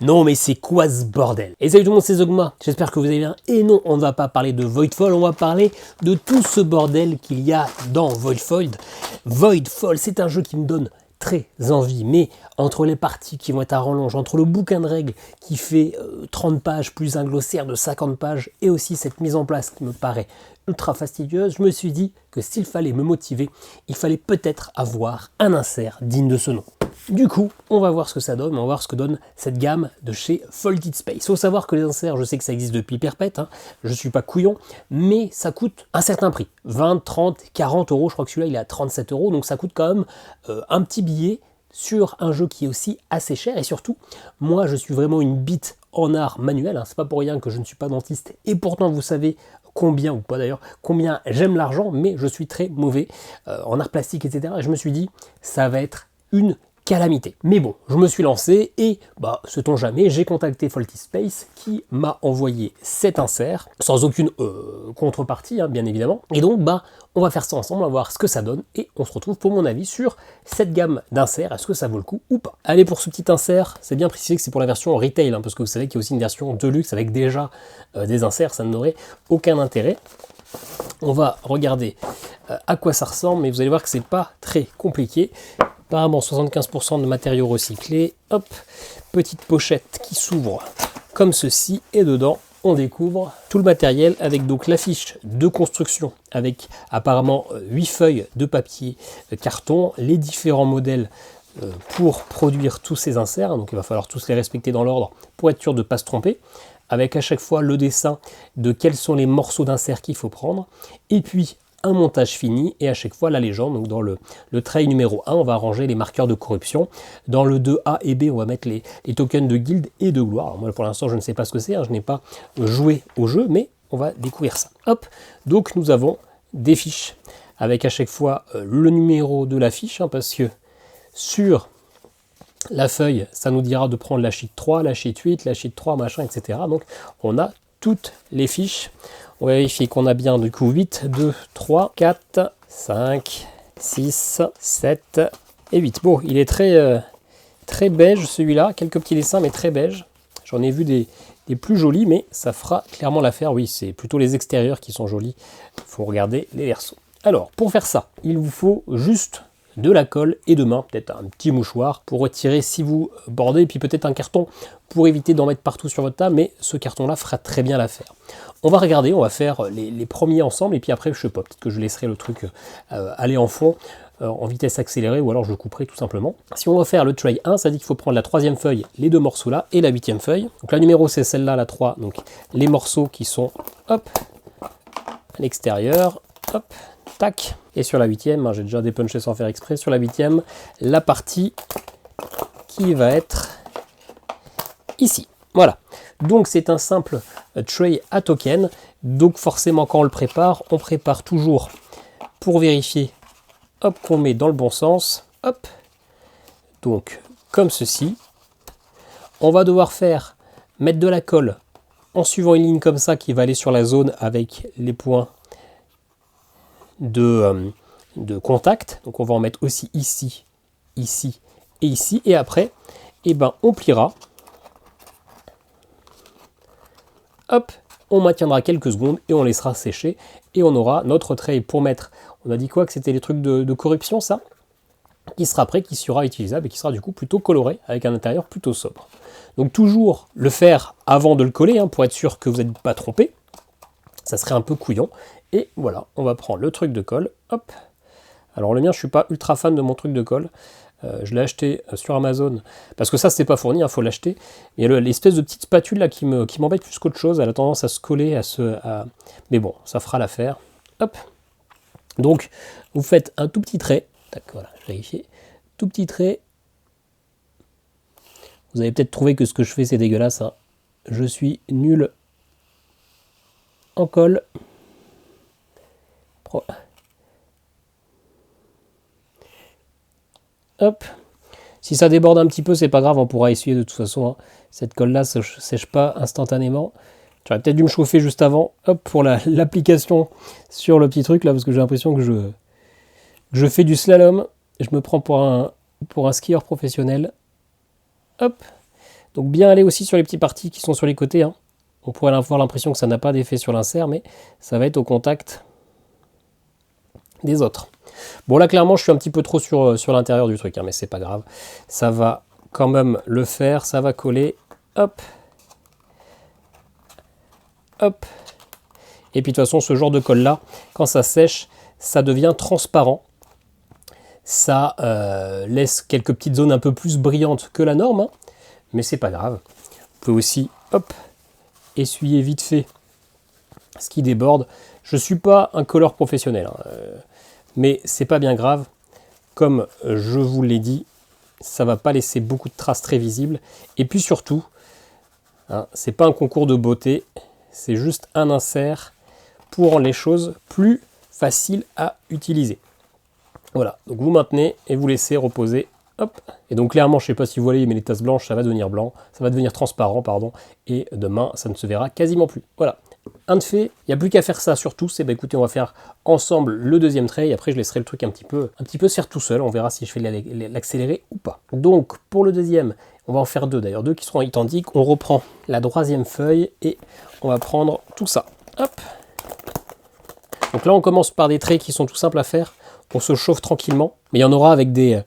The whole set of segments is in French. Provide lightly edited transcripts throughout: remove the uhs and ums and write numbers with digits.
Non mais c'est quoi ce bordel? Et salut tout le monde, c'est Zogma, j'espère que vous allez bien. Et non, on ne va pas parler de Voidfall, on va parler de tout ce bordel qu'il y a dans Voidfall. Voidfall, c'est un jeu qui me donne très envie, mais entre les parties qui vont être à rallonge, entre le bouquin de règles qui fait 30 pages plus un glossaire de 50 pages et aussi cette mise en place qui me paraît ultra fastidieuse, je me suis dit que s'il fallait me motiver, il fallait peut-être avoir un insert digne de ce nom. Du coup, on va voir ce que ça donne, on va voir ce que donne cette gamme de chez Folded Space. Il faut savoir que les inserts, je sais que ça existe depuis perpète, je ne suis pas couillon, mais ça coûte un certain prix. 20, 30, 40 euros, je crois que celui-là il est à 37 euros, donc ça coûte quand même un petit billet sur un jeu qui est aussi assez cher. Et surtout, moi je suis vraiment une bite en art manuel, c'est pas pour rien que je ne suis pas dentiste, et pourtant vous savez combien, ou pas d'ailleurs, combien j'aime l'argent, mais je suis très mauvais en art plastique, etc. Et je me suis dit, ça va être une calamité. Mais bon, je me suis lancé et, sait-on jamais, j'ai contacté Folded Space qui m'a envoyé cet insert, sans aucune contrepartie, bien évidemment. Et donc, on va faire ça ensemble, on va voir ce que ça donne et on se retrouve pour mon avis sur cette gamme d'inserts, est-ce que ça vaut le coup ou pas. Allez, pour ce petit insert, c'est bien précisé que c'est pour la version retail, parce que vous savez qu'il y a aussi une version deluxe avec déjà des inserts, ça n'aurait aucun intérêt. On va regarder à quoi ça ressemble, mais vous allez voir que c'est pas très compliqué. Apparemment 75% de matériaux recyclés. Hop, petite pochette qui s'ouvre comme ceci et dedans on découvre tout le matériel avec donc la fiche de construction avec apparemment 8 feuilles de papier carton, les différents modèles pour produire tous ces inserts, donc il va falloir tous les respecter dans l'ordre pour être sûr de ne pas se tromper, avec à chaque fois le dessin de quels sont les morceaux d'insert qu'il faut prendre, et puis un montage fini et à chaque fois la légende. Donc dans le tray numéro 1, on va ranger les marqueurs de corruption. Dans le 2A et B, on va mettre les tokens de guilde et de gloire. Alors moi pour l'instant je ne sais pas ce que c'est, je n'ai pas joué au jeu, mais on va découvrir ça. Hop, donc nous avons des fiches avec à chaque fois le numéro de la fiche, parce que sur la feuille, ça nous dira de prendre la sheet 3, la sheet 8, la sheet 3, machin, etc. Donc on a toutes les fiches. On va vérifier qu'on a bien du coup 8, 2, 3, 4, 5, 6, 7 et 8. Bon, il est très beige celui-là, quelques petits dessins mais très beige. J'en ai vu des plus jolis, mais ça fera clairement l'affaire. Oui, c'est plutôt les extérieurs qui sont jolis. Il faut regarder les versos. Alors, pour faire ça, il vous faut juste de la colle et de main, peut-être un petit mouchoir pour retirer si vous bordez, et puis peut-être un carton pour éviter d'en mettre partout sur votre table, mais ce carton-là fera très bien l'affaire. On va regarder, on va faire les premiers ensemble, et puis après, je sais pas, peut-être que je laisserai le truc aller en fond, en vitesse accélérée, ou alors je couperai tout simplement. Si on va faire le tray 1, ça dit qu'il faut prendre la 3e feuille, les 2 morceaux là, et la 8e feuille. Donc la numéro c'est celle-là, la 3, donc les morceaux qui sont, hop, à l'extérieur, hop, tac. Et sur la 8e, j'ai déjà dépunché sans faire exprès, sur la 8e, la partie qui va être ici. Voilà. Donc c'est un simple tray à token. Donc forcément quand on le prépare, on prépare toujours pour vérifier, hop, qu'on met dans le bon sens. Hop. Donc comme ceci. On va devoir mettre de la colle en suivant une ligne comme ça qui va aller sur la zone avec les points de contact. Donc on va en mettre aussi ici, ici et ici. Et après, on pliera. Hop, on maintiendra quelques secondes et on laissera sécher. Et on aura notre tray pour mettre, on a dit quoi, que c'était les trucs de corruption, ça, qui sera prêt, qui sera utilisable et qui sera du coup plutôt coloré avec un intérieur plutôt sobre. Donc toujours le faire avant de le coller, pour être sûr que vous n'êtes pas trompé. Ça serait un peu couillon. Et voilà, on va prendre le truc de colle. Hop. Alors le mien, je suis pas ultra fan de mon truc de colle. Je l'ai acheté sur Amazon, parce que ça, c'est pas fourni, faut l'acheter. Il y a l'espèce de petite spatule là qui m'embête plus qu'autre chose. Elle a tendance à se coller, mais bon, ça fera l'affaire. Hop. Donc, vous faites un tout petit trait. Tac, voilà, je vérifie. Tout petit trait. Vous avez peut-être trouvé que ce que je fais, c'est dégueulasse. Je suis nul en colle. Hop. Si ça déborde un petit peu, c'est pas grave, on pourra essuyer de toute façon. Cette colle là ne sèche pas instantanément. J'aurais peut-être dû me chauffer juste avant. Hop, pour l'application sur le petit truc là, parce que j'ai l'impression que je fais du slalom. Je me prends pour un skieur professionnel. Hop. Donc bien aller aussi sur les petites parties qui sont sur les côtés. Hein. On pourrait avoir l'impression que ça n'a pas d'effet sur l'insert, mais ça va être au contact des autres. Bon là clairement je suis un petit peu trop sur l'intérieur du truc, hein, mais c'est pas grave. Ça va quand même le faire, ça va coller. Hop. Hop. Et puis de toute façon ce genre de colle là, quand ça sèche, ça devient transparent. Ça laisse quelques petites zones un peu plus brillantes que la norme, hein, mais c'est pas grave. On peut aussi, hop, essuyer vite fait ce qui déborde. Je suis pas un colleur professionnel, hein, mais c'est pas bien grave. Comme je vous l'ai dit, ça va pas laisser beaucoup de traces très visibles. Et puis surtout, hein, c'est pas un concours de beauté, c'est juste un insert pour rendre les choses plus faciles à utiliser. Voilà, donc vous maintenez et vous laissez reposer. Hop. Et donc clairement, je ne sais pas si vous voyez, mais les tasses blanches, ça va devenir blanc, ça va devenir transparent, pardon, et demain, ça ne se verra quasiment plus. Voilà, un de fait, il n'y a plus qu'à faire ça surtout, c'est bah écoutez, on va faire ensemble le deuxième trait, et après je laisserai le truc un petit peu se faire tout seul, on verra si je fais l'accélérer ou pas. Donc pour le deuxième, on va en faire deux d'ailleurs, deux qui seront identiques, on reprend la troisième feuille, et on va prendre tout ça. Hop. Donc là, on commence par des traits qui sont tout simples à faire, on se chauffe tranquillement, mais il y en aura avec des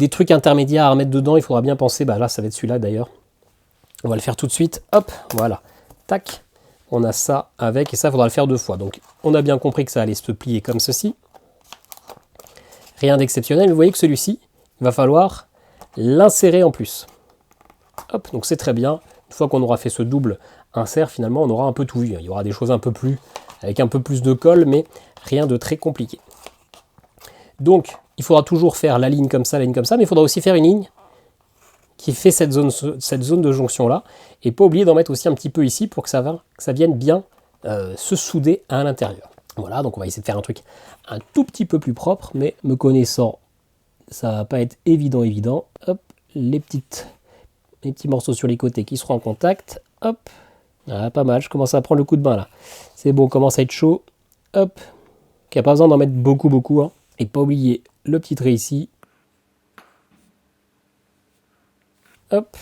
trucs intermédiaires à remettre dedans, il faudra bien penser, bah là ça va être celui-là d'ailleurs. On va le faire tout de suite, hop, voilà, tac, on a ça avec, et ça il faudra le faire deux fois. Donc on a bien compris que ça allait se plier comme ceci. Rien d'exceptionnel, vous voyez que celui-ci, il va falloir l'insérer en plus. Hop, donc c'est très bien, une fois qu'on aura fait ce double insert, finalement on aura un peu tout vu. Il y aura des choses un peu plus, avec un peu plus de colle, mais rien de très compliqué. Donc, il faudra toujours faire la ligne comme ça, mais il faudra aussi faire une ligne qui fait cette zone de jonction-là. Et pas oublier d'en mettre aussi un petit peu ici pour que ça vienne bien se souder à l'intérieur. Voilà, donc on va essayer de faire un truc un tout petit peu plus propre, mais me connaissant, ça va pas être évident. Hop, les petits morceaux sur les côtés qui seront en contact. Hop, ah, pas mal, je commence à prendre le coup de bain là. C'est bon, on commence à être chaud. Hop, il n'y a pas besoin d'en mettre beaucoup, hein. Et pas oublier le petit trait ici. Hop.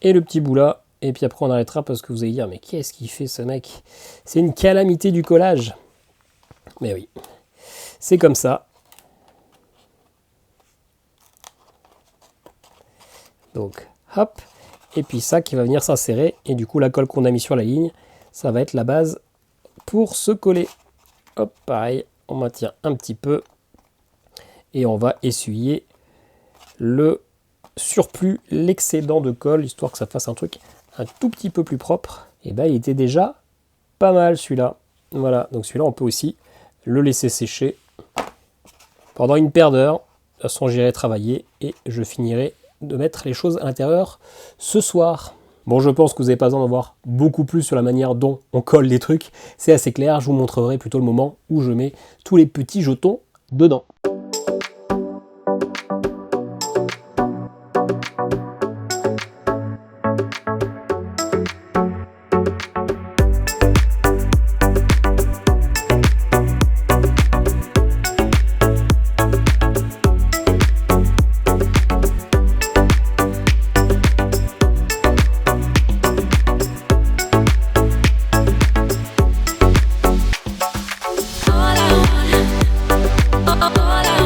Et le petit bout là. Et puis après on arrêtera parce que vous allez dire, mais qu'est-ce qu'il fait ce mec? C'est une calamité du collage. Mais oui, c'est comme ça. Donc, hop. Et puis ça qui va venir s'insérer. Et du coup, la colle qu'on a mis sur la ligne, ça va être la base pour se coller. Hop, pareil, on maintient un petit peu. Et on va essuyer le surplus, l'excédent de colle, histoire que ça fasse un truc un tout petit peu plus propre. Et ben il était déjà pas mal celui-là. Voilà, donc celui-là on peut aussi le laisser sécher pendant une paire d'heures. De toute façon j'irai travailler et je finirai de mettre les choses à l'intérieur ce soir. Bon, je pense que vous n'avez pas besoin d'en voir beaucoup plus sur la manière dont on colle les trucs. C'est assez clair, je vous montrerai plutôt le moment où je mets tous les petits jetons dedans. All I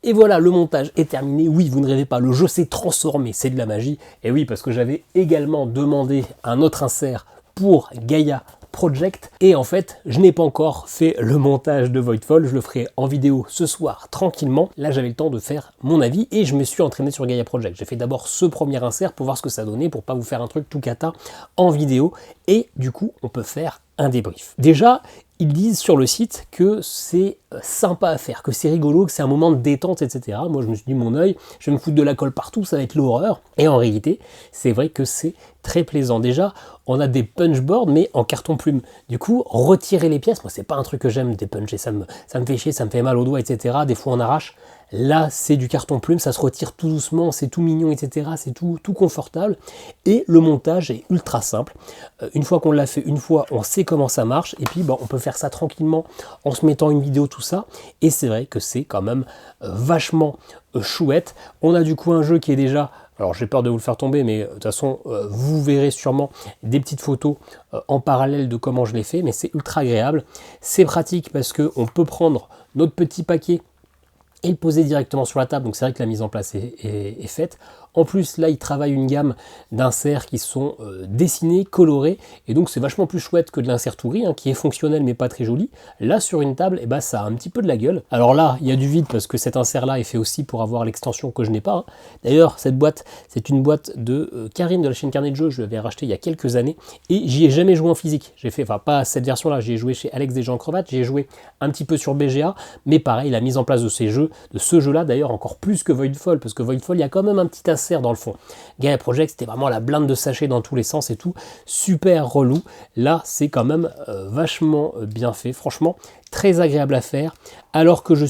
Et voilà, le montage est terminé. Oui, vous ne rêvez pas, le jeu s'est transformé, c'est de la magie. Et oui, parce que j'avais également demandé un autre insert pour Gaia Project. Et en fait, je n'ai pas encore fait le montage de Voidfall. Je le ferai en vidéo ce soir, tranquillement. Là, j'avais le temps de faire mon avis et je me suis entraîné sur Gaia Project. J'ai fait d'abord ce premier insert pour voir ce que ça donnait, pour pas vous faire un truc tout cata en vidéo. Et du coup, on peut faire un débrief. Déjà, ils disent sur le site que c'est sympa à faire, que c'est rigolo, que c'est un moment de détente, etc. Moi, je me suis dit, mon œil, je vais me foutre de la colle partout, ça va être l'horreur. Et en réalité, c'est vrai que c'est très plaisant. Déjà, on a des punchboards, mais en carton plume. Du coup, retirer les pièces, moi, c'est pas un truc que j'aime, dépuncher, ça me fait chier, ça me fait mal aux doigts, etc. Des fois, on arrache. Là, c'est du carton plume, ça se retire tout doucement, c'est tout mignon, etc. C'est tout confortable. Et le montage est ultra simple. Une fois qu'on l'a fait une fois, on sait comment ça marche. Et puis, on peut faire ça tranquillement en se mettant une vidéo, tout ça. Et c'est vrai que c'est quand même vachement chouette. On a du coup un jeu qui est déjà... Alors j'ai peur de vous le faire tomber, mais de toute façon, vous verrez sûrement des petites photos en parallèle de comment je l'ai fait. Mais c'est ultra agréable. C'est pratique parce qu'on peut prendre notre petit paquet et le poser directement sur la table, donc c'est vrai que la mise en place est faite. En plus, là, ils travaillent une gamme d'inserts qui sont dessinés, colorés, et donc c'est vachement plus chouette que de l'insert tout gris, qui est fonctionnel mais pas très joli. Là, sur une table, ça a un petit peu de la gueule. Alors là, il y a du vide parce que cet insert-là est fait aussi pour avoir l'extension que je n'ai pas. D'ailleurs, cette boîte, c'est une boîte de Karine de la chaîne Carnet de Jeux, je l'avais racheté il y a quelques années, et j'y ai jamais joué en physique. J'ai fait, enfin pas cette version-là, j'y ai joué chez Alex des gens Crevatte, j'ai joué un petit peu sur BGA, mais pareil, la mise en place de ces jeux, de ce jeu-là d'ailleurs encore plus que Voidfall, parce que Voidfall, il y a quand même un petit insert dans le fond. Gaia Project, c'était vraiment la blinde de sachets dans tous les sens et tout, super relou. Là, c'est quand même vachement bien fait, franchement, très agréable à faire, alors que je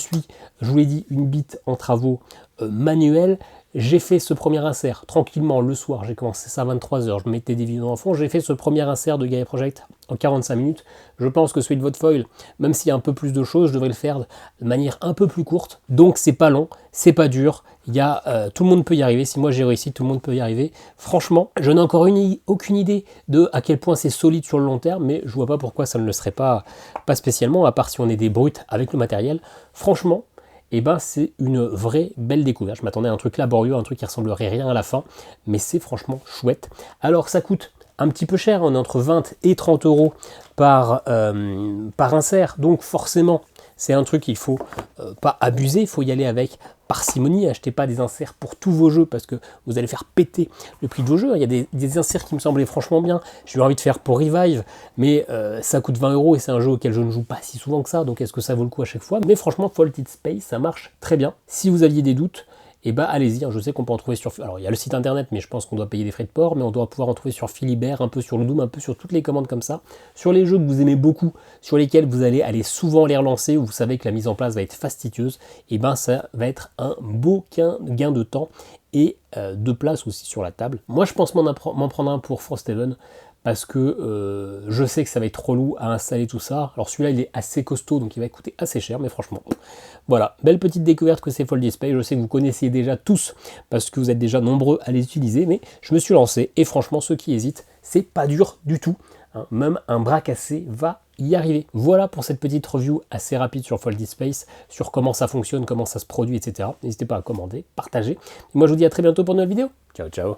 vous l'ai dit, une bite en travaux manuels. J'ai fait ce premier insert tranquillement le soir, j'ai commencé ça à 23h, je mettais des vidéos en fond, j'ai fait ce premier insert de Gaia Project en 45 minutes. Je pense que celui de Voidfall, même s'il y a un peu plus de choses, je devrais le faire de manière un peu plus courte. Donc c'est pas long, c'est pas dur, tout le monde peut y arriver. Si moi j'ai réussi, tout le monde peut y arriver. Franchement, je n'ai encore aucune idée de à quel point c'est solide sur le long terme, mais je vois pas pourquoi ça ne le serait pas spécialement, à part si on est des brutes avec le matériel. Franchement, c'est une vraie belle découverte. Je m'attendais à un truc laborieux, un truc qui ressemblerait rien à la fin, mais c'est franchement chouette. Alors ça coûte un petit peu cher, on est entre 20 et 30 euros par insert, donc forcément c'est un truc qu'il faut pas abuser, il faut y aller avec parcimonie. Achetez pas des inserts pour tous vos jeux parce que vous allez faire péter le prix de vos jeux. Il y a des inserts qui me semblaient franchement bien, j'ai eu envie de faire pour Revive, mais ça coûte 20 euros et c'est un jeu auquel je ne joue pas si souvent que ça, donc est-ce que ça vaut le coup à chaque fois? Mais franchement, Faulted Space, ça marche très bien. Si vous aviez des doutes, allez-y, je sais qu'on peut en trouver sur... Alors, il y a le site internet, mais je pense qu'on doit payer des frais de port, mais on doit pouvoir en trouver sur Philibert, un peu sur Ludum, un peu sur toutes les commandes comme ça. Sur les jeux que vous aimez beaucoup, sur lesquels vous allez aller souvent les relancer, où vous savez que la mise en place va être fastidieuse, ça va être un beau gain de temps et de place aussi sur la table. Moi, je pense m'en prendre un pour Frosthaven, parce que je sais que ça va être relou à installer tout ça. Alors celui-là, il est assez costaud, donc il va coûter assez cher, mais franchement, voilà, belle petite découverte que c'est Folded Space. Je sais que vous connaissez déjà tous, parce que vous êtes déjà nombreux à les utiliser, mais je me suis lancé, et franchement, ceux qui hésitent, c'est pas dur du tout. Même un bras cassé va y arriver. Voilà pour cette petite review assez rapide sur Folded Space, sur comment ça fonctionne, comment ça se produit, etc. N'hésitez pas à commenter, partager. Et moi, je vous dis à très bientôt pour une nouvelle vidéo. Ciao, ciao.